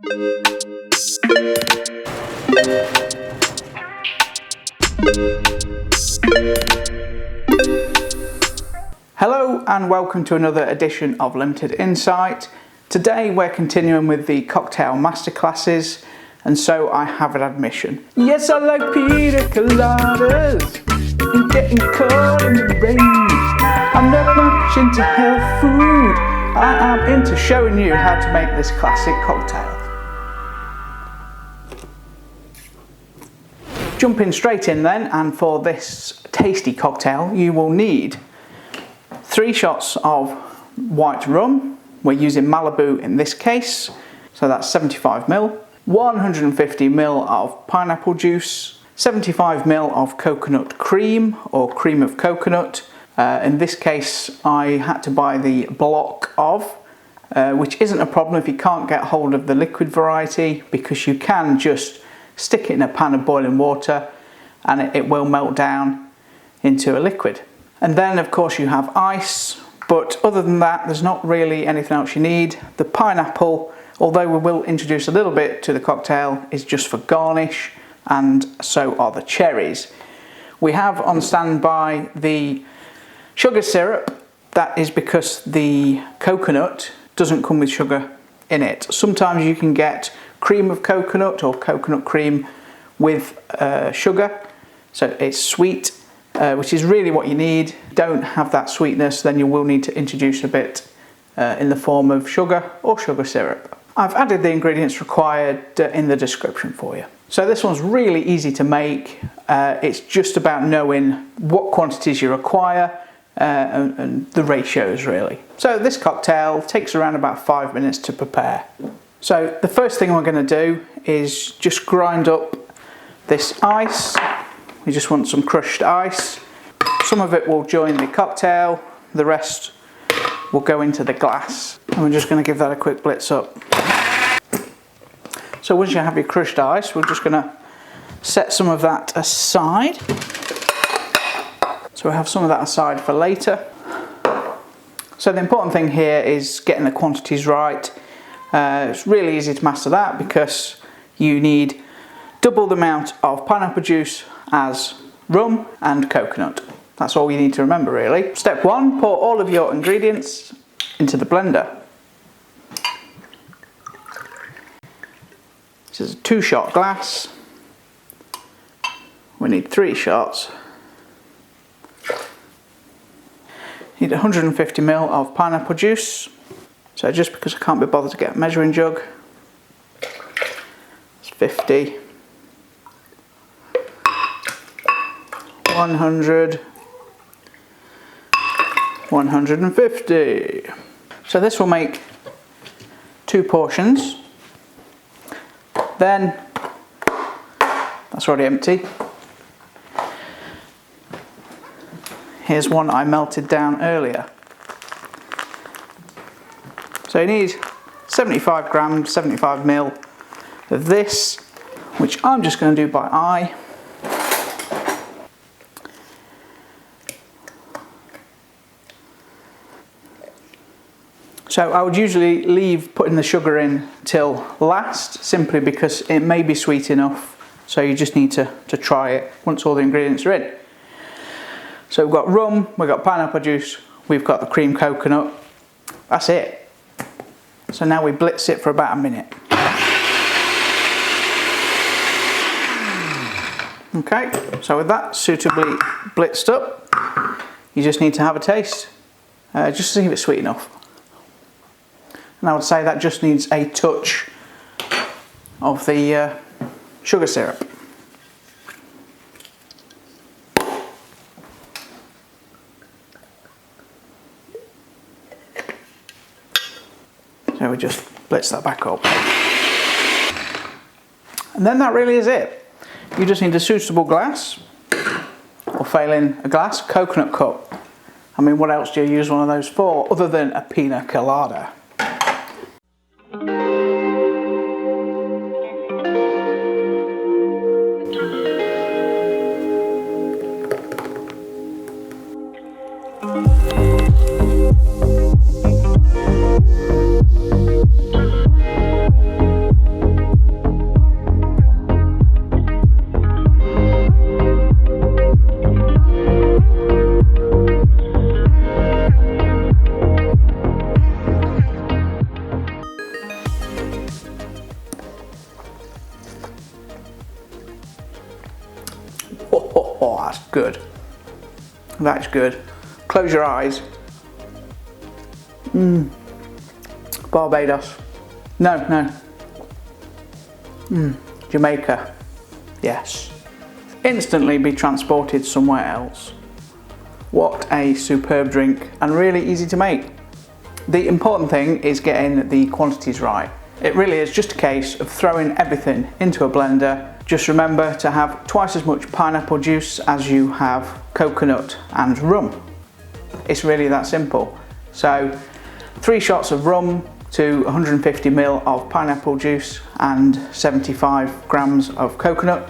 Hello and welcome to another edition of Limited Insight. Today we're continuing with the cocktail masterclasses, and so I have an admission. Yes, I like Pina Coladas and getting caught in the rain. I'm not much into health food. I am into showing you how to make this classic cocktail. Jumping straight in then, and for this tasty cocktail you will need 3 shots of white rum. We're using Malibu in this case, so that's 75 ml. 150 ml of pineapple juice, 75 ml of coconut cream or cream of coconut. In this case I had to buy the block of, which isn't a problem if you can't get hold of the liquid variety, because you can just stick it in a pan of boiling water and it will melt down into a liquid. And then of course you have ice, but other than that there's not really anything else you need. The pineapple, although we will introduce a little bit to the cocktail, is just for garnish, and so are the cherries. We have on standby the sugar syrup. That is because the coconut doesn't come with sugar in it. Sometimes you can get cream of coconut or coconut cream with sugar, so it's sweet, which is really what you need. Don't have that sweetness, then you will need to introduce a bit in the form of sugar or sugar syrup. I've added the ingredients required in the description for you. So this one's really easy to make. It's just about knowing what quantities you require and the ratios really. So this cocktail takes around about 5 minutes to prepare. So the first thing we're going to do is just grind up this ice. We just want some crushed ice. Some of it will join the cocktail, the rest will go into the glass. And we're just going to give that a quick blitz up. So once you have your crushed ice, we're just going to set some of that aside. So we'll have some of that aside for later. So the important thing here is getting the quantities right. It's really easy to master that because you need double the amount of pineapple juice as rum and coconut. That's all you need to remember really. Step 1, pour all of your ingredients into the blender. This is a 2-shot glass. We need 3 shots. Need 150 ml of pineapple juice. So just because I can't be bothered to get a measuring jug, it's 50, 100, 150. So this will make 2 portions. Then, that's already empty. Here's one I melted down earlier. So you need 75 grams, 75 ml of this, which I'm just going to do by eye. So I would usually leave putting the sugar in till last, simply because it may be sweet enough, so you just need to try it once all the ingredients are in. So we've got rum, we've got pineapple juice, we've got the cream coconut. That's it. So now we blitz it for about a minute. Okay, so with that suitably blitzed up, you just need to have a taste, just to see if it's sweet enough. And I would say that just needs a touch of the sugar syrup. So we just blitz that back up. And then that really is it. You just need a suitable glass, or failing a glass, coconut cup. I mean, what else do you use one of those for other than a Pina Colada? Oh, that's good. That's good. Close your eyes. Barbados. No. Jamaica. Yes. Instantly be transported somewhere else. What a superb drink, and really easy to make. The important thing is getting the quantities right. It really is just a case of throwing everything into a blender. Just remember to have twice as much pineapple juice as you have coconut and rum. It's really that simple. So 3 shots of rum to 150 ml of pineapple juice and 75 grams of coconut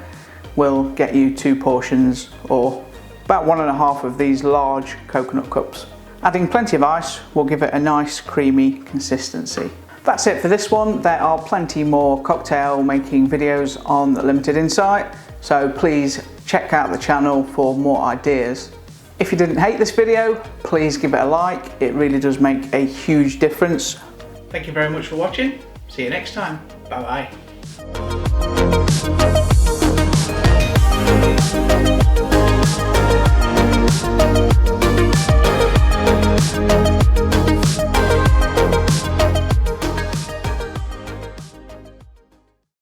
will get you 2 portions, or about 1.5 of these large coconut cups. Adding plenty of ice will give it a nice creamy consistency. That's it for this one. There are plenty more cocktail making videos on Limited Insight, so please check out the channel for more ideas. If you didn't hate this video, please give it a like. It really does make a huge difference. Thank you very much for watching. See you next time. Bye bye.